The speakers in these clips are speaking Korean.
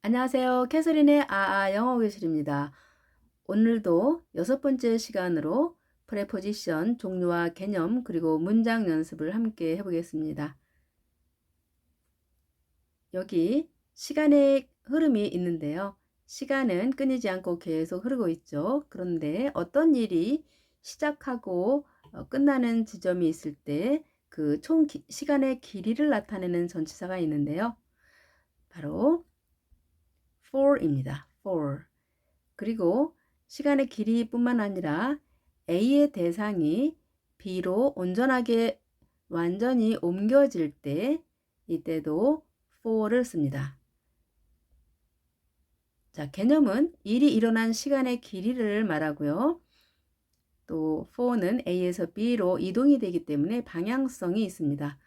안녕하세요. 캐서린의 영어 교실입니다. 오늘도 6번째 시간으로 프레포지션 종류와 개념 그리고 문장 연습을 함께 해보겠습니다. 여기 시간의 흐름이 있는데요. 시간은 끊이지 않고 계속 흐르고 있죠. 그런데 어떤 일이 시작하고 끝나는 지점이 있을 때 그 총 시간의 길이를 나타내는 전치사가 있는데요. 바로 for입니다. for. 그리고 시간의 길이뿐만 아니라 A의 대상이 B로 온전하게 완전히 옮겨질 때 이때도 for를 씁니다. 자, 개념은 일이 일어난 시간의 길이를 말하고요. 또 for는 A에서 B로 이동이 되기 때문에 방향성이 있습니다.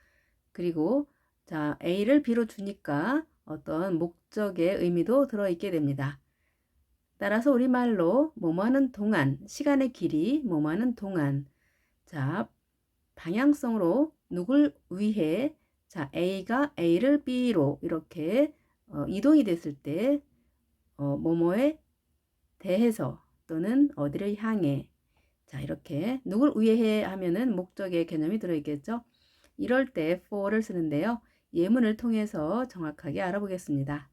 그리고 자, A를 B로 주니까 어떤 목적의 의미도 들어있게 됩니다. 따라서 우리말로 뭐뭐하는 동안, 시간의 길이, 뭐뭐하는 동안. 자, 방향성으로 누굴 위해, 자, A가 A를 B로 이렇게 이동이 됐을 때 뭐뭐에 대해서 또는 어디를 향해, 자, 이렇게 누굴 위해 하면은 목적의 개념이 들어있겠죠. 이럴 때 for를 쓰는데요. 예문을 통해서 정확하게 알아보겠습니다.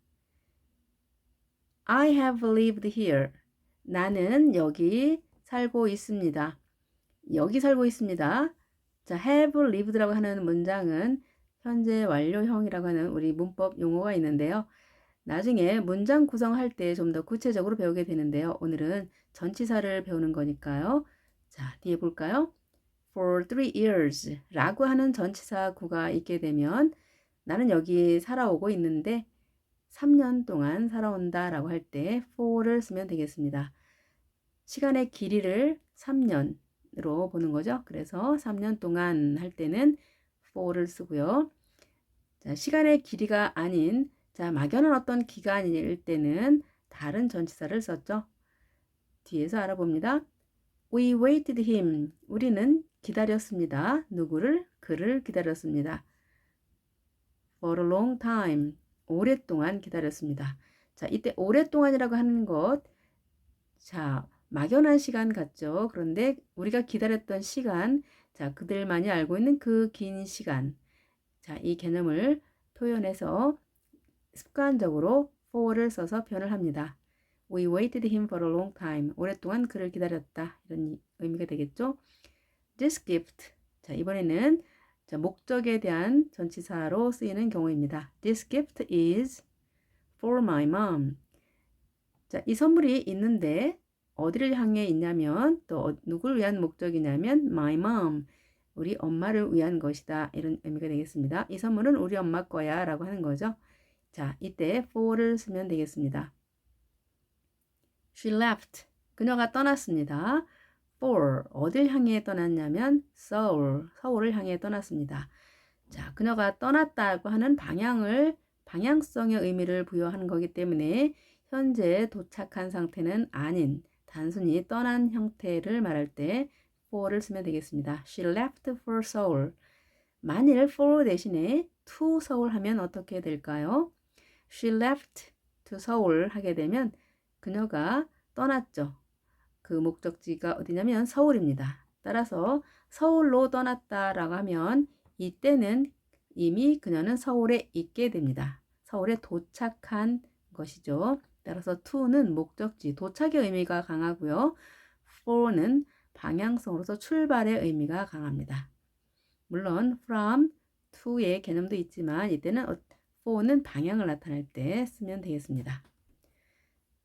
I have lived here. 나는 여기 살고 있습니다. 여기 살고 있습니다. 자, have lived라고 하는 문장은 현재 완료형이라고 하는 우리 문법 용어가 있는데요. 나중에 문장 구성할 때 좀 더 구체적으로 배우게 되는데요. 오늘은 전치사를 배우는 거니까요. 자, 뒤에 볼까요? For 3 years 라고 하는 전치사 구가 있게 되면 나는 여기 살아오고 있는데 3년 동안 살아온다 라고 할 때 for를 쓰면 되겠습니다. 시간의 길이를 3년으로 보는 거죠. 그래서 3년 동안 할 때는 for를 쓰고요. 자, 시간의 길이가 아닌 자, 막연한 어떤 기간일 때는 다른 전치사를 썼죠. 뒤에서 알아봅니다. We waited him. 우리는 기다렸습니다. 누구를? 그를 기다렸습니다. For a long time. 오랫동안 기다렸습니다. 자, 이때 오랫동안이라고 하는 것, 자, 막연한 시간 같죠. 그런데 우리가 기다렸던 시간, 자, 그들만이 알고 있는 그 긴 시간. 자, 이 개념을 표현해서 습관적으로 for를 써서 표현을 합니다. We waited him for a long time. 오랫동안 그를 기다렸다. 이런 의미가 되겠죠. This gift. 자, 이번에는 자, 목적에 대한 전치사로 쓰이는 경우입니다. This gift is for my mom. 자, 이 선물이 있는데 어디를 향해 있냐면 또 누굴 위한 목적이냐면 my mom. 우리 엄마를 위한 것이다. 이런 의미가 되겠습니다. 이 선물은 우리 엄마 거야 라고 하는 거죠. 자, 이때 for를 쓰면 되겠습니다. She left. 그녀가 떠났습니다. for 어딜 향해 떠났냐면 Seoul. 서울을 향해 떠났습니다. 자, 그녀가 떠났다고 하는 방향성의 의미를 부여하는 거기 때문에 현재 도착한 상태는 아닌 단순히 떠난 형태를 말할 때 for를 쓰면 되겠습니다. She left for Seoul. 만일 for 대신에 to Seoul 하면 어떻게 될까요? She left to Seoul 하게 되면 그녀가 떠났죠. 그 목적지가 어디냐면 서울입니다. 따라서 서울로 떠났다라고 하면 이때는 이미 그녀는 서울에 있게 됩니다. 서울에 도착한 것이죠. 따라서 to는 목적지, 도착의 의미가 강하고요. for는 방향성으로서 출발의 의미가 강합니다. 물론 from, to의 개념도 있지만 이때는 for는 방향을 나타낼 때 쓰면 되겠습니다.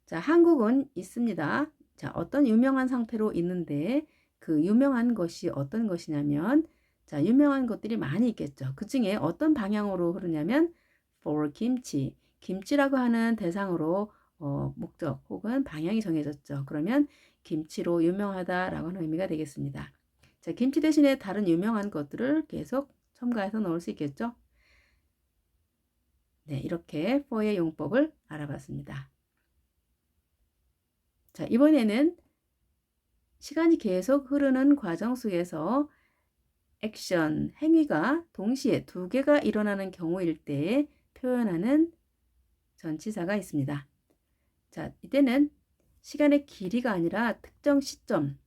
자, 한국은 있습니다. 자, 어떤 유명한 상태로 있는데 그 유명한 것이 어떤 것이냐면 자, 유명한 것들이 많이 있겠죠. 그 중에 어떤 방향으로 흐르냐면 for 김치. 김치라고 하는 대상으로 목적 혹은 방향이 정해졌죠. 그러면 김치로 유명하다라고 하는 의미가 되겠습니다. 자, 김치 대신에 다른 유명한 것들을 계속 첨가해서 넣을 수 있겠죠. 네, 이렇게 for의 용법을 알아봤습니다. 자, 이번에는 시간이 계속 흐르는 과정 속에서 액션, 행위가 동시에 두 개가 일어나는 경우일 때 표현하는 전치사가 있습니다. 자, 이때는 시간의 길이가 아니라 특정 시점,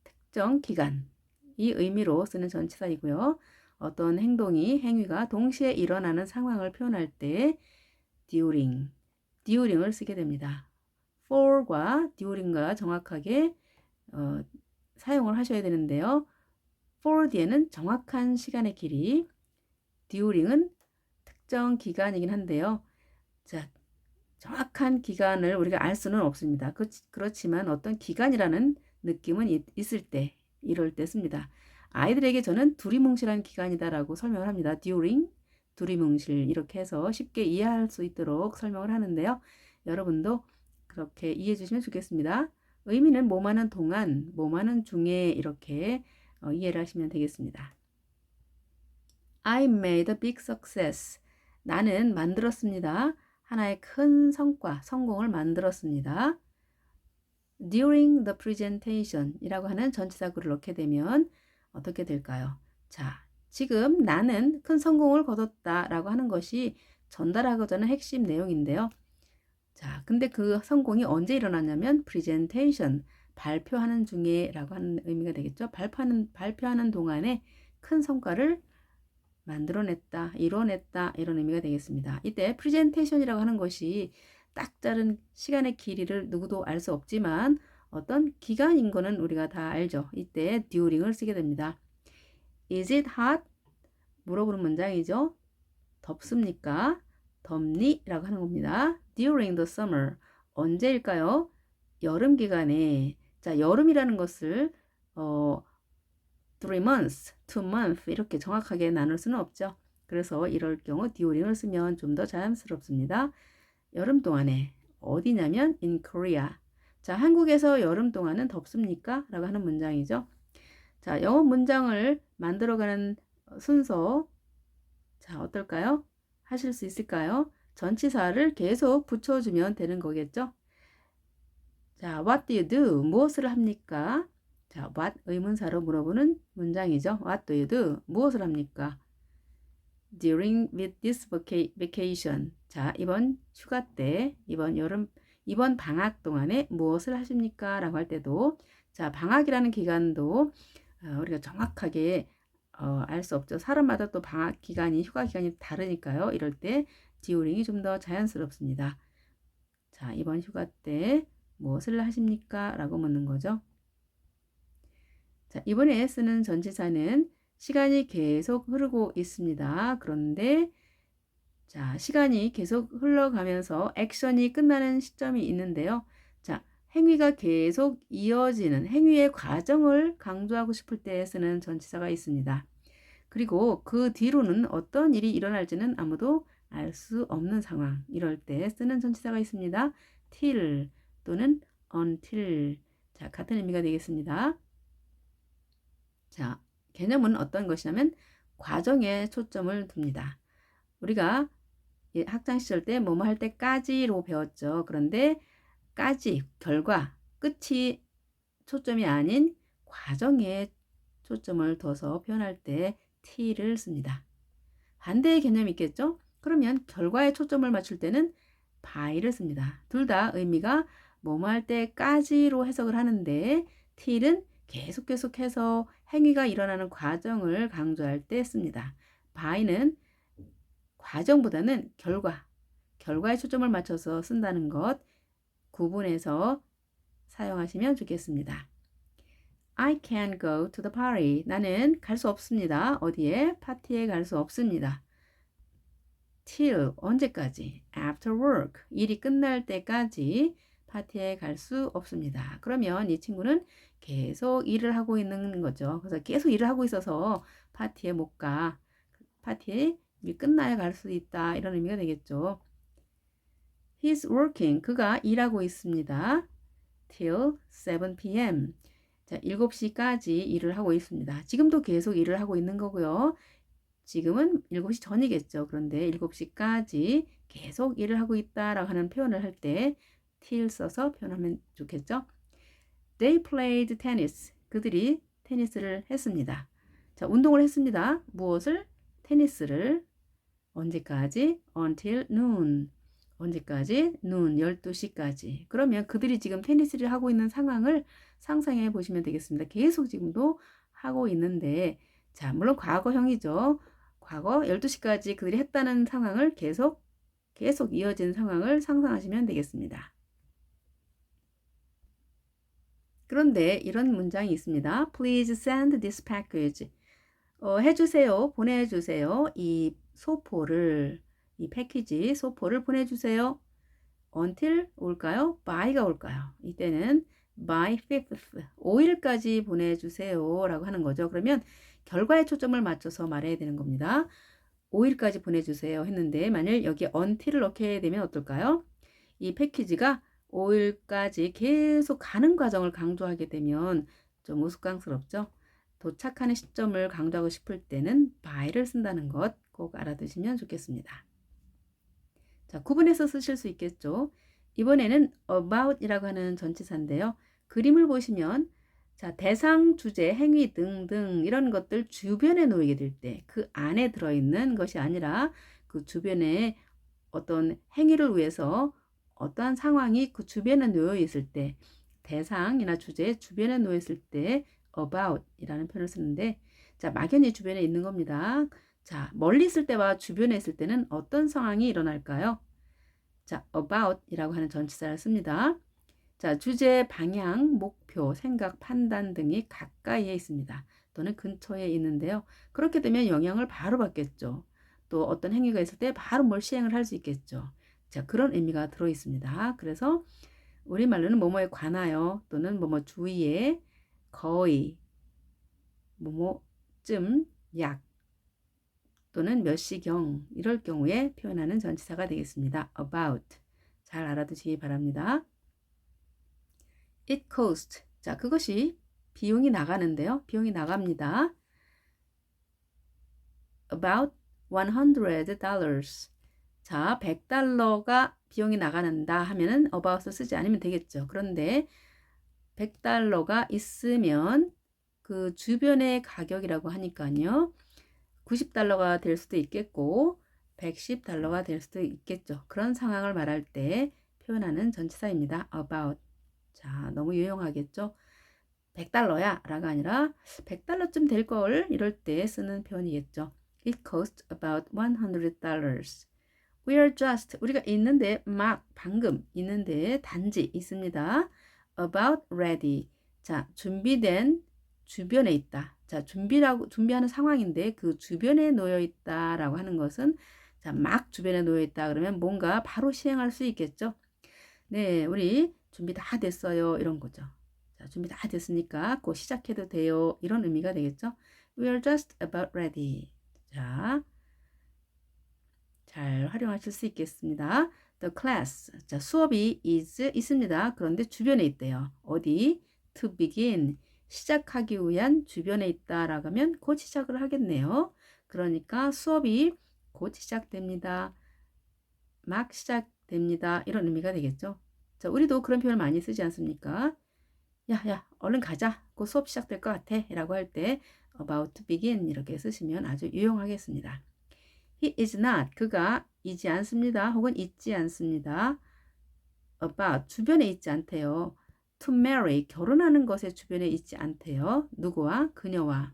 특정 기간 이 의미로 쓰는 전치사이고요. 어떤 행위가 동시에 일어나는 상황을 표현할 때 during을 쓰게 됩니다. for과 during과 정확하게 사용을 하셔야 되는데요. for 뒤에는 정확한 시간의 길이, during은 특정 기간이긴 한데요. 자, 정확한 기간을 우리가 알 수는 없습니다. 그렇지만 어떤 기간이라는 느낌은 있을 때, 이럴 때 씁니다. 아이들에게 저는 두리뭉실한 기간이다라고 설명을 합니다. during, 두리뭉실 이렇게 해서 쉽게 이해할 수 있도록 설명을 하는데요. 여러분도 그렇게 이해해 주시면 좋겠습니다. 의미는 뭐하는 동안, 뭐하는 중에 이렇게 이해를 하시면 되겠습니다. I made a big success. 나는 만들었습니다. 하나의 큰 성공을 만들었습니다. During the presentation 이라고 하는 전치사구를 넣게 되면 어떻게 될까요? 자, 지금 나는 큰 성공을 거뒀다 라고 하는 것이 전달하고자 하는 핵심 내용인데요. 자, 근데 그 성공이 언제 일어났냐면 presentation, 발표하는 중에 라고 하는 의미가 되겠죠. 발표하는 동안에 큰 성과를 만들어냈다, 이뤄냈다 이런 의미가 되겠습니다. 이때 프레젠테이션이라고 하는 것이 딱 자른 시간의 길이를 누구도 알 수 없지만 어떤 기간인 거는 우리가 다 알죠. 이때 during을 쓰게 됩니다. Is it hot? 물어보는 문장이죠. 덥습니까? 덥니? 라고 하는 겁니다. During the summer. 언제일까요? 여름 기간에. 자, 여름이라는 것을 3 months, 2 months 이렇게 정확하게 나눌 수는 없죠. 그래서 이럴 경우 during을 쓰면 좀 더 자연스럽습니다. 여름 동안에 어디냐면 in Korea. 자, 한국에서 여름 동안은 덥습니까? 라고 하는 문장이죠. 자, 영어 문장을 만들어가는 순서. 자, 어떨까요? 하실 수 있을까요? 전치사를 계속 붙여주면 되는 거겠죠? 자, what do you do? 무엇을 합니까? 자, what 의문사로 물어보는 문장이죠. What do you do? 무엇을 합니까? During with this vacation. 자, 이번 휴가 때, 이번 방학 동안에 무엇을 하십니까? 라고 할 때도, 자, 방학이라는 기간도 우리가 정확하게 알 수 없죠. 사람마다 또 방학 기간이, 휴가 기간이 다르니까요. 이럴 때 during이 좀 더 자연스럽습니다. 자, 이번 휴가 때 무엇을 하십니까? 라고 묻는 거죠. 자, 이번에 쓰는 전치사는 시간이 계속 흐르고 있습니다. 그런데 자, 시간이 계속 흘러가면서 액션이 끝나는 시점이 있는데요. 자, 행위가 계속 이어지는 행위의 과정을 강조하고 싶을 때 쓰는 전치사가 있습니다. 그리고 그 뒤로는 어떤 일이 일어날지는 아무도 알 수 없는 상황. 이럴 때 쓰는 전치사가 있습니다. till 또는 until. 자, 같은 의미가 되겠습니다. 자, 개념은 어떤 것이냐면 과정에 초점을 둡니다. 우리가 학창 시절 때 뭐뭐 할 때까지로 배웠죠. 그런데 까지, 결과, 끝이 초점이 아닌 과정에 초점을 둬서 표현할 때 t를 씁니다. 반대의 개념이 있겠죠? 그러면 결과에 초점을 맞출 때는 by를 씁니다. 둘 다 의미가 뭐뭐 할 때까지로 해석을 하는데 t는 계속해서 행위가 일어나는 과정을 강조할 때 씁니다. by는 과정보다는 결과에 초점을 맞춰서 쓴다는 것 구분해서 사용하시면 좋겠습니다. I can't go to the party. 나는 갈 수 없습니다. 어디에? 파티에 갈 수 없습니다. till 언제까지? after work 일이 끝날 때까지 파티에 갈 수 없습니다. 그러면 이 친구는 계속 일을 하고 있는 거죠. 그래서 계속 일을 하고 있어서 파티에 못 가. 파티에 일이 끝나야 갈 수 있다. 이런 의미가 되겠죠. He's working. 그가 일하고 있습니다. till 7 p.m. 자, 7시까지 일을 하고 있습니다. 지금도 계속 일을 하고 있는 거고요. 지금은 7시 전이겠죠. 그런데 7시까지 계속 일을 하고 있다라고 하는 표현을 할 때 till 써서 표현하면 좋겠죠. They played tennis. 그들이 테니스를 했습니다. 자, 운동을 했습니다. 무엇을? 테니스를. 언제까지? Until noon. 언제까지? noon, 12시까지. 그러면 그들이 지금 테니스를 하고 있는 상황을 상상해 보시면 되겠습니다. 계속 지금도 하고 있는데, 자, 물론 과거형이죠. 과거 12시까지 그들이 했다는 상황을 계속 이어진 상황을 상상하시면 되겠습니다. 그런데 이런 문장이 있습니다. Please send this package. 해주세요. 보내주세요. 이 소포를, 이 패키지 소포를 보내주세요. until 올까요? by가 올까요? 이때는 by 5th, 5일까지 보내주세요 라고 하는 거죠. 그러면 결과에 초점을 맞춰서 말해야 되는 겁니다. 5일까지 보내주세요 했는데 만일 여기 until을 넣게 되면 어떨까요? 이 패키지가 5일까지 계속 가는 과정을 강조하게 되면 좀 우스꽝스럽죠. 도착하는 시점을 강조하고 싶을 때는 by를 쓴다는 것 꼭 알아두시면 좋겠습니다. 자, 구분해서 쓰실 수 있겠죠. 이번에는 about이라고 하는 전치사인데요. 그림을 보시면 자, 대상, 주제, 행위 등등 이런 것들 주변에 놓이게 될 때 그 안에 들어있는 것이 아니라 그 주변에 어떤 행위를 위해서 어떠한 상황이 그 주변에 놓여 있을 때 대상이나 주제 주변에 놓여 있을 때 about이라는 표현을 쓰는데 자, 막연히 주변에 있는 겁니다. 자, 멀리 있을 때와 주변에 있을 때는 어떤 상황이 일어날까요? 자, about이라고 하는 전치사를 씁니다. 자, 주제, 방향, 목표, 생각, 판단 등이 가까이에 있습니다. 또는 근처에 있는데요. 그렇게 되면 영향을 바로 받겠죠. 또 어떤 행위가 있을 때 바로 뭘 시행을 할 수 있겠죠. 자, 그런 의미가 들어 있습니다. 그래서 우리말로는 뭐뭐에 관하여 또는 뭐뭐 주위에 거의 뭐뭐쯤 약 또는 몇 시경 이럴 경우에 표현하는 전치사가 되겠습니다. about 잘 알아두시기 바랍니다. It cost 자 그것이 비용이 나가는데요. 비용이 나갑니다. About $100 자 100달러가 비용이 나가는다 하면은 about을 쓰지 않으면 되겠죠. 그런데 100달러가 있으면 그 주변의 가격이라고 하니까요. 90달러가 될 수도 있겠고 110달러가 될 수도 있겠죠. 그런 상황을 말할 때 표현하는 전치사입니다. about. 자, 너무 유용하겠죠? 100달러야 라가 아니라 100달러쯤 될 걸 이럴 때 쓰는 표현이겠죠. It costs about $100. We are just 우리가 있는데 막 방금 있는데 단지 있습니다. About ready. 자, 준비된 주변에 있다. 자, 준비하는 상황인데 그 주변에 놓여 있다라고 하는 것은 자, 막 주변에 놓여 있다 그러면 뭔가 바로 시행할 수 있겠죠. 네, 우리 준비 다 됐어요. 이런 거죠. 자, 준비 다 됐으니까 곧 시작해도 돼요. 이런 의미가 되겠죠. We are just about ready. 자, 잘 활용하실 수 있겠습니다. The class. 자, 수업이 있습니다. 그런데 주변에 있대요. 어디? To begin. 시작하기 위한 주변에 있다라고 하면 곧 시작을 하겠네요. 그러니까 수업이 곧 시작됩니다. 막 시작됩니다. 이런 의미가 되겠죠. 자, 우리도 그런 표현을 많이 쓰지 않습니까? 야, 얼른 가자. 곧 수업 시작될 것 같아. 라고 할 때 about to begin 이렇게 쓰시면 아주 유용하겠습니다. He is not. 그가 이지 않습니다. 혹은 있지 않습니다. About. 주변에 있지 않대요. To marry. 결혼하는 것의 주변에 있지 않대요. 누구와? 그녀와.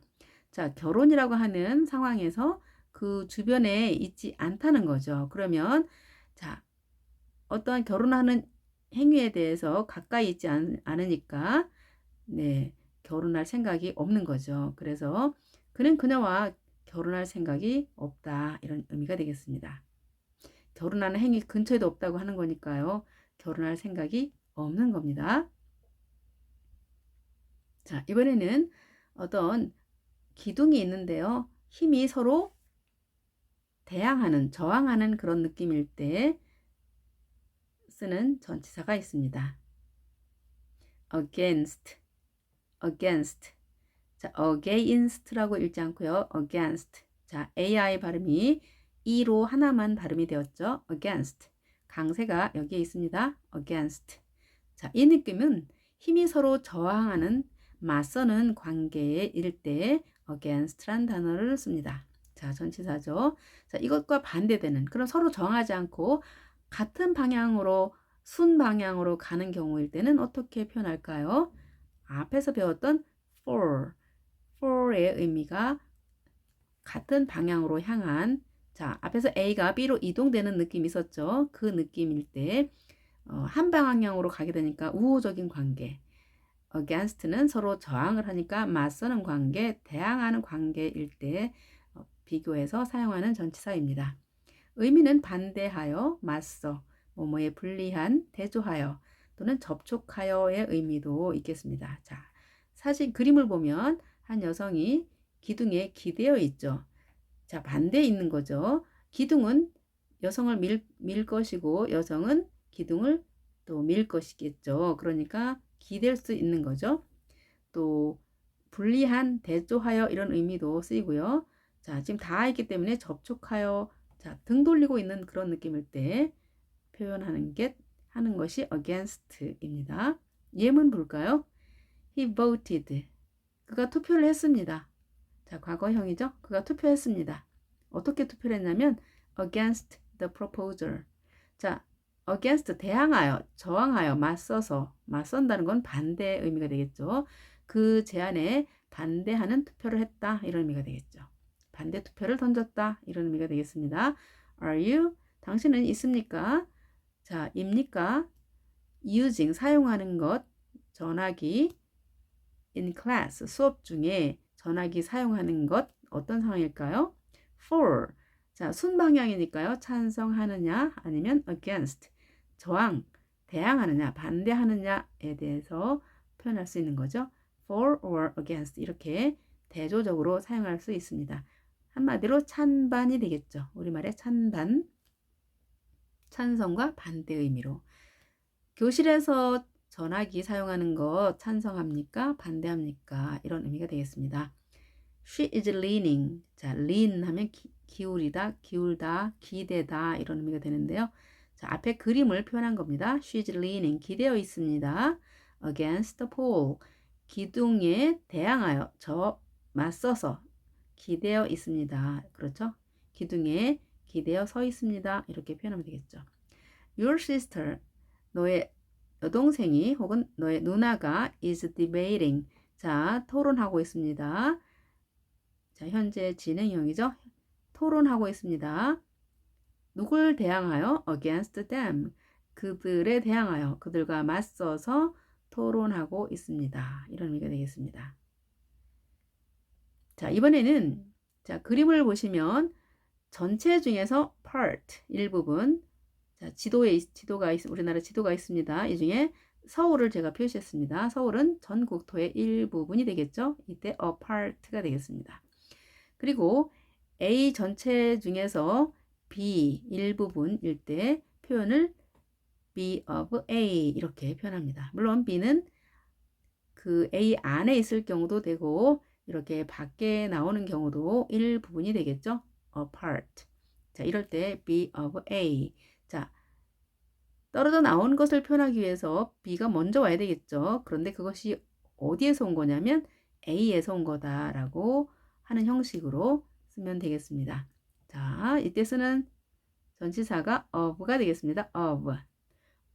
자, 결혼이라고 하는 상황에서 그 주변에 있지 않다는 거죠. 그러면 자, 어떠한 결혼하는 행위에 대해서 가까이 있지 않으니까 네, 결혼할 생각이 없는 거죠. 그래서 그는 그녀와 결혼할 생각이 없다. 이런 의미가 되겠습니다. 결혼하는 행위 근처에도 없다고 하는 거니까요. 결혼할 생각이 없는 겁니다. 자, 이번에는 어떤 기둥이 있는데요. 힘이 서로 대항하는, 저항하는 그런 느낌일 때 쓰는 전치사가 있습니다. against, against. 자, against라고 읽지 않고요. against. 자, AI 발음이 E로 하나만 발음이 되었죠. against. 강세가 여기에 있습니다. against. 자, 이 느낌은 힘이 서로 저항하는 맞서는 관계일 때 against란 단어를 씁니다. 자, 전치사죠. 자, 이것과 반대되는 그럼 서로 저항하지 않고 같은 방향으로 순방향으로 가는 경우일 때는 어떻게 표현할까요? 앞에서 배웠던 for의 의미가 같은 방향으로 향한, 자, 앞에서 A가 B로 이동되는 느낌이 있었죠. 그 느낌일 때 한 방향으로 가게 되니까 우호적인 관계, against는 서로 저항을 하니까 맞서는 관계, 대항하는 관계일 때 비교해서 사용하는 전치사입니다. 의미는 반대하여, 맞서, 뭐뭐에 불리한, 대조하여 또는 접촉하여의 의미도 있겠습니다. 자, 사실 그림을 보면 한 여성이 기둥에 기대어 있죠. 자, 반대에 있는 거죠. 기둥은 여성을 밀 것이고 여성은 기둥을 또 밀 것이겠죠. 그러니까 기댈 수 있는 거죠. 또 불리한, 대조하여 이런 의미도 쓰이고요. 자, 지금 다 있기 때문에 접촉하여, 자, 등 돌리고 있는 그런 느낌일 때 표현하는 하는 것이 against입니다. 예문 볼까요? He voted. 그가 투표를 했습니다. 자, 과거형이죠. 그가 투표했습니다. 어떻게 투표를 했냐면 against the proposal. 자, against 대항하여, 저항하여, 맞서서, 맞선다는 건 반대의 의미가 되겠죠. 그 제안에 반대하는 투표를 했다, 이런 의미가 되겠죠. 반대 투표를 던졌다, 이런 의미가 되겠습니다. Are you? 당신은 있습니까? 자, 입니까? using 사용하는 것, 전화기 in class 수업 중에 전화기 사용하는 것 어떤 상황일까요? for. 자, 순방향이니까요. 찬성하느냐 아니면 against. 저항, 대항하느냐, 반대하느냐에 대해서 표현할 수 있는 거죠. for or against 이렇게 대조적으로 사용할 수 있습니다. 한마디로 찬반이 되겠죠. 우리말의 찬반. 찬성과 반대 의미로. 교실에서 전화기 사용하는 거 찬성합니까? 반대합니까? 이런 의미가 되겠습니다. She is leaning. 자, lean 하면 기울이다, 기울다, 기대다 이런 의미가 되는데요. 자, 앞에 그림을 표현한 겁니다. She is leaning. 기대어 있습니다. Against the pole. 기둥에 대항하여, 맞서서 기대어 있습니다. 그렇죠? 기둥에 기대어 서 있습니다. 이렇게 표현하면 되겠죠. Your sister. 너의 여동생이 혹은 너의 누나가 is debating. 자, 토론하고 있습니다. 자, 현재 진행형이죠. 토론하고 있습니다. 누굴 대항하여? against them. 그들에 대항하여, 그들과 맞서서 토론하고 있습니다. 이런 의미가 되겠습니다. 자, 이번에는 자, 그림을 보시면 전체 중에서 part 일부분, 자, 우리나라 지도가 있습니다. 이 중에 서울을 제가 표시했습니다. 서울은 전 국토의 일부분이 되겠죠. 이때 a part가 되겠습니다. 그리고 A 전체 중에서 B 일부분일 때 표현을 B of A 이렇게 표현합니다. 물론 B는 그 A 안에 있을 경우도 되고 이렇게 밖에 나오는 경우도 일부분이 되겠죠. a part. 자, 이럴 때 B of A. 자, 떨어져 나온 것을 표현하기 위해서 B가 먼저 와야 되겠죠. 그런데 그것이 어디에서 온 거냐면 A에서 온 거다라고 하는 형식으로 쓰면 되겠습니다. 자, 이때 쓰는 전치사가 of가 되겠습니다.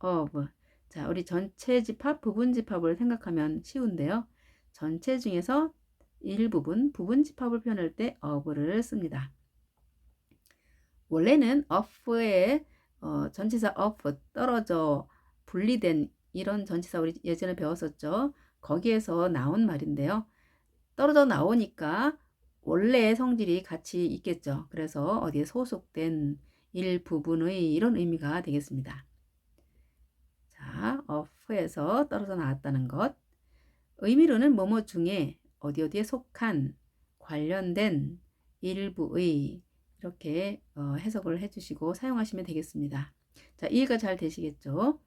of. 자, 우리 전체 집합, 부분 집합을 생각하면 쉬운데요. 전체 중에서 일부분, 부분 집합을 표현할 때 of를 씁니다. 원래는 of의 전치사 of, 떨어져, 분리된 이런 전치사 우리 예전에 배웠었죠. 거기에서 나온 말인데요. 떨어져 나오니까 원래의 성질이 같이 있겠죠. 그래서 어디에 소속된 일부분의 이런 의미가 되겠습니다. 자, of에서 떨어져 나왔다는 것. 의미로는 뭐뭐 중에 어디에 속한, 관련된, 일부의 이렇게 해석을 해주시고 사용하시면 되겠습니다. 자, 이해가 잘 되시겠죠?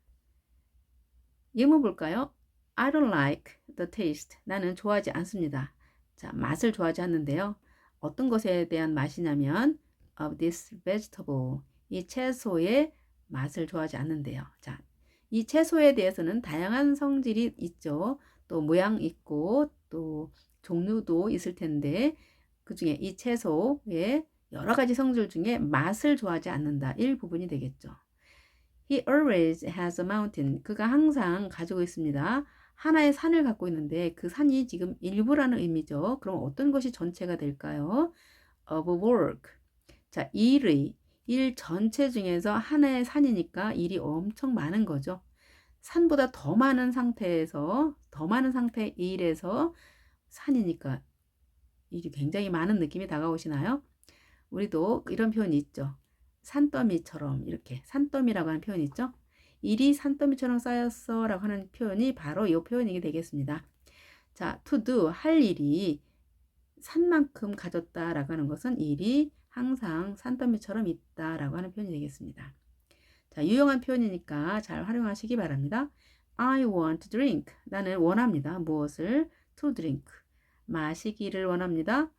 예문 볼까요? I don't like the taste. 나는 좋아하지 않습니다. 자, 맛을 좋아하지 않는데요. 어떤 것에 대한 맛이냐면 of this vegetable. 이 채소의 맛을 좋아하지 않는데요. 자, 이 채소에 대해서는 다양한 성질이 있죠. 또 모양 있고 또 종류도 있을 텐데 그 중에 이 채소의 여러 가지 성질 중에 맛을 좋아하지 않는다. 일부분이 되겠죠. He always has a mountain. 그가 항상 가지고 있습니다. 하나의 산을 갖고 있는데 그 산이 지금 일부라는 의미죠. 그럼 어떤 것이 전체가 될까요? Of work. 자, 일 전체 중에서 하나의 산이니까 일이 엄청 많은 거죠. 산보다 더 많은 상태의 일에서 산이니까 일이 굉장히 많은 느낌이 다가오시나요? 우리도 이런 표현이 있죠. 산더미처럼 이렇게 산더미라고 하는 표현이 있죠. 일이 산더미처럼 쌓였어 라고 하는 표현이 바로 이 표현이 되겠습니다. 자, to do, 할 일이 산만큼 가졌다 라고 하는 것은 일이 항상 산더미처럼 있다 라고 하는 표현이 되겠습니다. 자, 유용한 표현이니까 잘 활용하시기 바랍니다. I want to drink. 나는 원합니다. 무엇을? To drink. 마시기를 원합니다.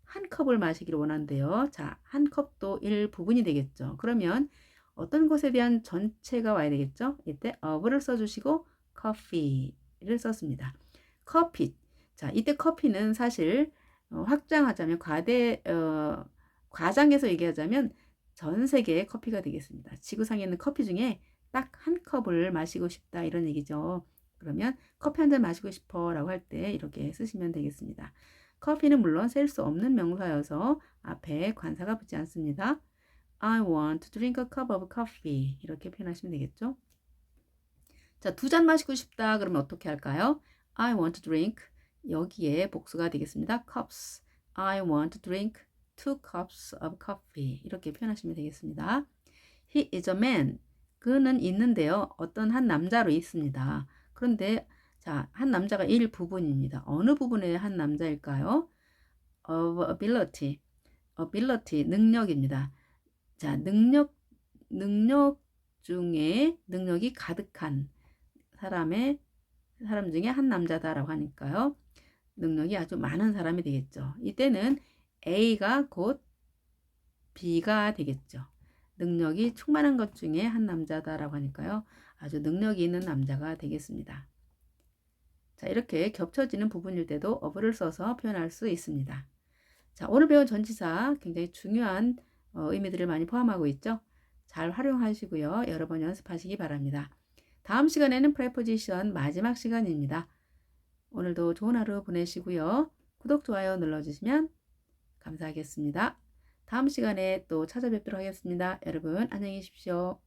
한 컵을 마시기를 원한대요. 자, 한 컵도 일부분이 되겠죠. 그러면 어떤 것에 대한 전체가 와야 되겠죠? 이때 of를 써주시고 coffee를 썼습니다. 커피. 자, 이때 커피는 사실 확장하자면 과장해서 얘기하자면 전 세계의 커피가 되겠습니다. 지구상에 있는 커피 중에 딱 한 컵을 마시고 싶다 이런 얘기죠. 그러면 커피 한 잔 마시고 싶어 라고 할 때 이렇게 쓰시면 되겠습니다. 커피는 물론 셀 수 없는 명사여서 앞에 관사가 붙지 않습니다. I want to drink a cup of coffee 이렇게 표현하시면 되겠죠. 자, 두 잔 마시고 싶다 그러면 어떻게 할까요? I want to drink 여기에 복수가 되겠습니다. cups. I want to drink 2 cups of coffee 이렇게 표현하시면 되겠습니다. He is a man. 그는 있는데요. 어떤 한 남자로 있습니다. 그런데 자, 한 남자가 일부분입니다. 어느 부분의 한 남자일까요? of ability. ability, 능력입니다. 자, 능력 중에 능력이 가득한 사람 중에 한 남자다라고 하니까요. 능력이 아주 많은 사람이 되겠죠. 이때는 A가 곧 B가 되겠죠. 능력이 충만한 것 중에 한 남자다라고 하니까요. 아주 능력이 있는 남자가 되겠습니다. 자, 이렇게 겹쳐지는 부분일 때도 of를 써서 표현할 수 있습니다. 자, 오늘 배운 전치사 굉장히 중요한 의미들을 많이 포함하고 있죠. 잘 활용하시고요. 여러 번 연습하시기 바랍니다. 다음 시간에는 프레포지션 마지막 시간입니다. 오늘도 좋은 하루 보내시고요. 구독, 좋아요 눌러주시면 감사하겠습니다. 다음 시간에 또 찾아뵙도록 하겠습니다. 여러분 안녕히 계십시오.